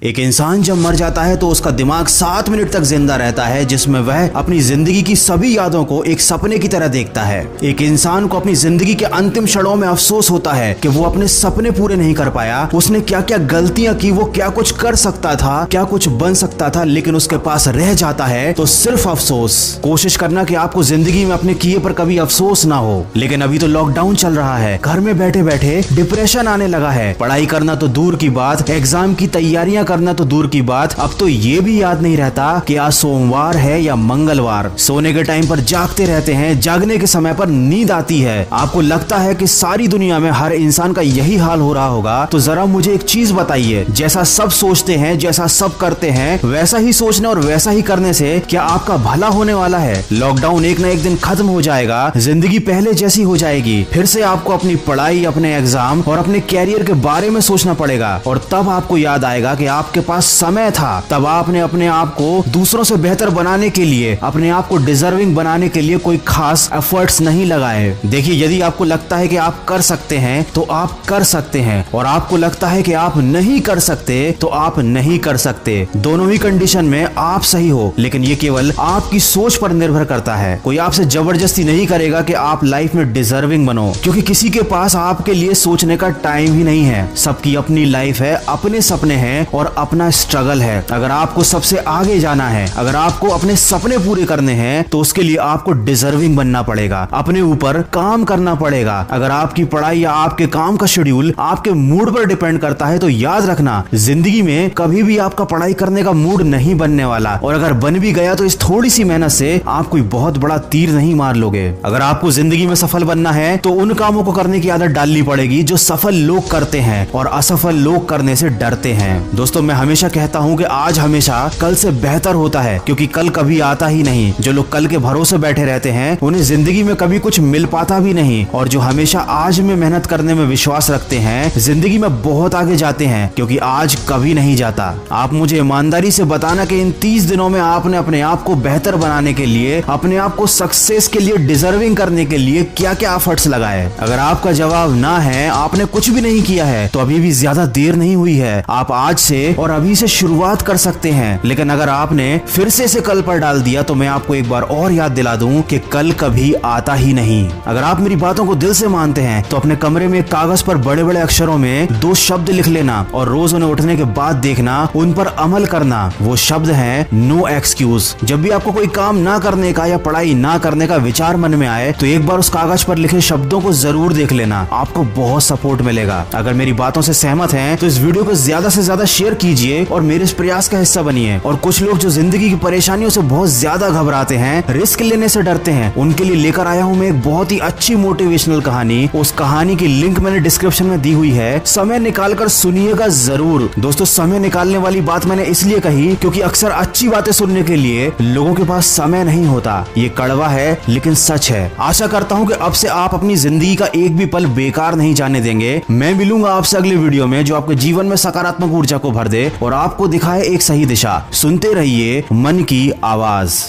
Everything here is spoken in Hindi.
एक इंसान जब मर जाता है तो उसका दिमाग 7 मिनट तक जिंदा रहता है, जिसमें वह अपनी जिंदगी की सभी यादों को एक सपने की तरह देखता है। एक इंसान को अपनी जिंदगी के अंतिम क्षणों में अफसोस होता है कि वो अपने सपने पूरे नहीं कर पाया। उसने क्या क्या गलतियां की, वो क्या कुछ कर सकता था, क्या कुछ बन सकता था, लेकिन उसके पास रह जाता है तो सिर्फ अफसोस। कोशिश करना कि आपको जिंदगी में अपने किए पर कभी अफसोस ना हो। लेकिन अभी तो लॉकडाउन चल रहा है, घर में बैठे बैठे डिप्रेशन आने लगा है। पढ़ाई करना तो दूर की बात, एग्जाम की तैयारियां करना तो दूर की बात, अब तो ये भी याद नहीं रहता कि आज सोमवार है या मंगलवार। सोने के टाइम पर जागते रहते हैं, जागने के समय पर नींद आती है। आपको लगता है कि सारी दुनिया में हर इंसान का यही हाल हो रहा होगा। तो जरा मुझे एक चीज बताइए, जैसा सब सोचते हैं, जैसा सब करते हैं, वैसा ही सोचने और वैसा ही करने से क्या आपका भला होने वाला है? लॉकडाउन एक ना एक दिन खत्म हो जाएगा, जिंदगी पहले जैसी हो जाएगी। फिर से आपको अपनी पढ़ाई, अपने एग्जाम और अपने कैरियर के बारे में सोचना पड़ेगा। और तब आपको याद आएगा कि आपके पास समय था। तब आपने अपने आप को दूसरों से बेहतर बनाने के लिए, अपने आप को डिजर्विंग बनाने के लिए कोई खास एफर्ट्स नहीं लगाए। देखिए, यदि आपको लगता है कि आप कर सकते हैं तो आप कर सकते हैं, और आपको लगता है कि आप नहीं कर सकते तो आप नहीं कर सकते। दोनों ही कंडीशन में आप सही हो, लेकिन ये केवल आपकी सोच पर निर्भर करता है। कोई आपसे जबरदस्ती नहीं करेगा कि आप लाइफ में डिजर्विंग बनो, क्योंकि किसी के पास आपके लिए सोचने का टाइम ही नहीं है। सबकी अपनी लाइफ है, अपने सपने हैं और अपना स्ट्रगल है। अगर आपको सबसे आगे जाना है, अगर आपको अपने सपने पूरे करने हैं, तो उसके लिए आपको डिजर्विंग बनना पड़ेगा, अपने ऊपर काम करना पड़ेगा। अगर आपकी पढ़ाई या आपके काम का शेड्यूल आपके मूड पर डिपेंड करता है, तो याद रखना, जिंदगी में कभी भी आपका पढ़ाई करने का मूड नहीं बनने वाला। और अगर बन भी गया तो इस थोड़ी सी मेहनत से आप कोई बहुत बड़ा तीर नहीं मार लोगे। अगर आपको जिंदगी में सफल बनना है तो उन कामों को करने की आदत डालनी पड़ेगी जो सफल लोग करते हैं और असफल लोग करने से डरते हैं। दोस्तों, मैं हमेशा कहता हूँ कि आज हमेशा कल से बेहतर होता है, क्योंकि कल कभी आता ही नहीं। जो लोग कल के भरोसे बैठे रहते हैं उन्हें जिंदगी में कभी कुछ मिल पाता भी नहीं, और जो हमेशा आज में मेहनत करने में विश्वास रखते हैं जिंदगी में बहुत आगे जाते हैं, क्योंकि आज कभी नहीं जाता। आप मुझे ईमानदारी से बताना कि इन 30 दिनों में आपने अपने आप को बेहतर बनाने के लिए, अपने आप को सक्सेस के लिए, डिजर्विंग करने के लिए क्या क्या एफर्ट्स लगाए? अगर आपका जवाब ना है, आपने कुछ भी नहीं किया है, तो अभी भी ज्यादा देर नहीं हुई है। आप आज से और अभी से शुरुआत कर सकते हैं। लेकिन अगर आपने फिर से इसे कल पर डाल दिया तो मैं आपको एक बार और याद दिला दूं कि कल कभी आता ही नहीं। अगर आप मेरी बातों को दिल से मानते हैं तो अपने कमरे में कागज पर बड़े बड़े अक्षरों में 2 शब्द लिख लेना और रोज उन्हें उठने के बाद देखना, उन पर अमल करना। वो शब्द है नो एक्सक्यूज। जब भी आपको कोई काम ना करने का या पढ़ाई ना करने का विचार मन में आए तो एक बार उस कागज पर लिखे शब्दों को जरूर देख लेना, आपको बहुत सपोर्ट मिलेगा। अगर मेरी बातों से सहमत हैं तो इस वीडियो को ज्यादा से ज्यादा शेयर कीजिए और मेरे इस प्रयास का हिस्सा बनिए। और कुछ लोग जो जिंदगी की परेशानियों से बहुत ज्यादा घबराते हैं, रिस्क लेने से डरते हैं, उनके लिए लेकर आया हूँ मैं एक बहुत ही अच्छी मोटिवेशनल कहानी। उस कहानी की लिंक मैंने डिस्क्रिप्शन में दी हुई है, समय निकाल कर सुनिएगा जरूर। दोस्तों, समय निकालने वाली बात मैंने इसलिए कही क्योंकि अक्सर अच्छी बातें सुनने के लिए लोगों के पास समय नहीं होता। ये कड़वा है लेकिन सच है। आशा करता हूँ कि अब से आप अपनी जिंदगी का एक भी पल बेकार नहीं जाने देंगे। मैं मिलूंगा आपसे अगले वीडियो में जो आपके जीवन में सकारात्मक ऊर्जा को भर दे और आपको दिखाए एक सही दिशा। सुनते रहिए मन की आवाज।